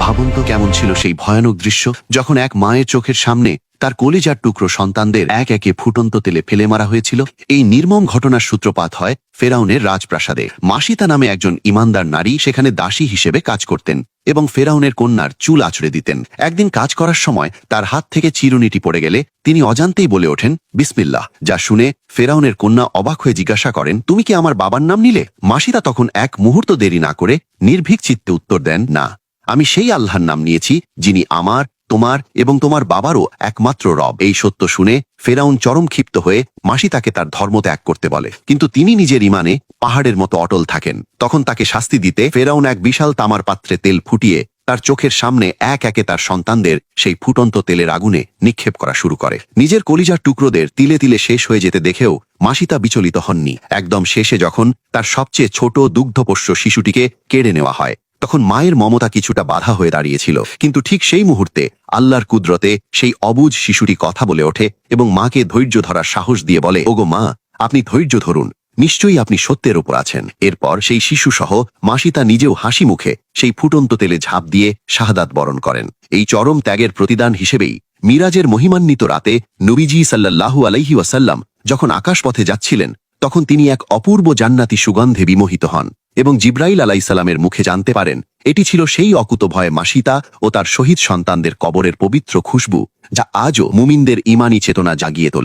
ভাবুন তো কেমন ছিল সেই ভয়ানক দৃশ্য, যখন এক মায়ের চোখের সামনে তার কলিজার টুকরো সন্তানদের এক একে ফুটন্ত তেলে ফেলে মারা হয়েছিল। এই নির্মম ঘটনার সূত্রপাত হয় ফেরাউনের রাজপ্রাসাদে। মাসিতা নামে একজন ইমানদার নারী সেখানে দাসী হিসেবে কাজ করতেন এবং ফেরাউনের কন্যার চুল আঁচড়ে দিতেন। একদিন কাজ করার সময় তার হাত থেকে চিরুনিটি পড়ে গেলে তিনি অজান্তেই বলে ওঠেন বিসমিল্লাহ, যা শুনে ফেরাউনের কন্যা অবাক হয়ে জিজ্ঞাসা করেন, তুমি কি আমার বাবার নাম নিলে? মাসিতা তখন এক মুহূর্ত দেরি না করে নির্ভীক চিত্তে উত্তর দেন, না, আমি সেই আল্লাহর নাম নিয়েছি যিনি আমার, তোমার এবং তোমার বাবারও একমাত্র রব। এই সত্য শুনে ফেরাউন চরম ক্ষিপ্ত হয়ে মাসিতাকে তার ধর্ম ত্যাগ করতে বলে, কিন্তু তিনি নিজের ইমানে পাহাড়ের মতো অটল থাকেন। তখন তাকে শাস্তি দিতে ফেরাউন এক বিশাল তামার পাত্রে তেল ফুটিয়ে তার চোখের সামনে এক একে তার সন্তানদের সেই ফুটন্ত তেলের আগুনে নিক্ষেপ করা শুরু করে। নিজের কলিজার টুকরোদের তিলে তিলে শেষ হয়ে যেতে দেখেও মাসিতা বিচলিত হননি। একদম শেষে যখন তার সবচেয়ে ছোট দুগ্ধপোষ্য শিশুটিকে কেড়ে নেওয়া হয়, তখন মায়ের মমতা কিছুটা বাধা হয়ে দাঁড়িয়েছিল। কিন্তু ঠিক সেই মুহূর্তে আল্লাহর কুদরতে সেই অবুঝ শিশুটি কথা বলে ওঠে এবং মাকে ধৈর্য ধরার সাহস দিয়ে বলে, ওগো মা, আপনি ধৈর্য ধরুন, নিশ্চয়ই আপনি সত্যের ওপর আছেন। এরপর সেই শিশু সহ মাসিতা নিজেও হাসি মুখে সেই ফুটন্ত তেলে ঝাঁপ দিয়ে শাহাদাত বরণ করেন। এই চরম ত্যাগের প্রতিদান হিসেবেই মিরাজের মহিমান্বিত রাতে নবীজি সাল্লাল্লাহু আলাইহি ওয়াসাল্লাম যখন আকাশপথে যাচ্ছিলেন, তখন তিনি এক অপূর্ব জান্নাতি সুগন্ধে বিমোহিত হন এবং জিব্রাইল আলাইসাল্লামের মুখে জানতে পারেন এটি ছিল সেই অকুতভয় মাসিতা ও তার শহীদ সন্তানদের কবরের পবিত্র খুশবু, যা আজও মুমিনদের ঈমানী চেতনা জাগিয়ে তোলে।